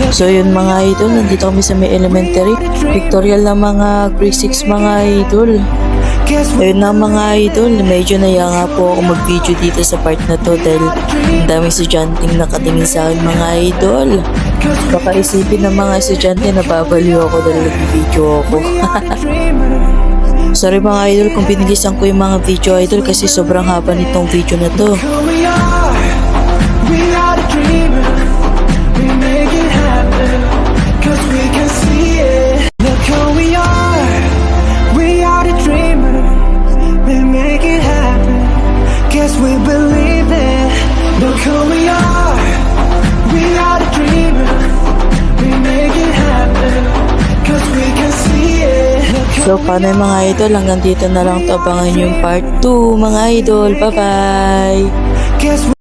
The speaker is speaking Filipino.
So yun mga idol, nandito kami sa may elementary. Pictorial na mga grade 6 mga idol. Ayun na mga idol, medyo naya nga po ako mag-video dito sa part na to dahil ang daming estudyanteng nakatingin sa akin mga idol. Baka isipin ng mga estudyante na babaliw ako dahil nag-video ako. Sorry mga idol kung binilisan ko yung mga video idol kasi sobrang haba nitong video na to. We believe it. Look who we are. We are the dreamers. We make it happen. Cause we can see it. So paano yung mga idol, hanggang dito na lang to, abangan yung part 2 mga idol. Bye bye.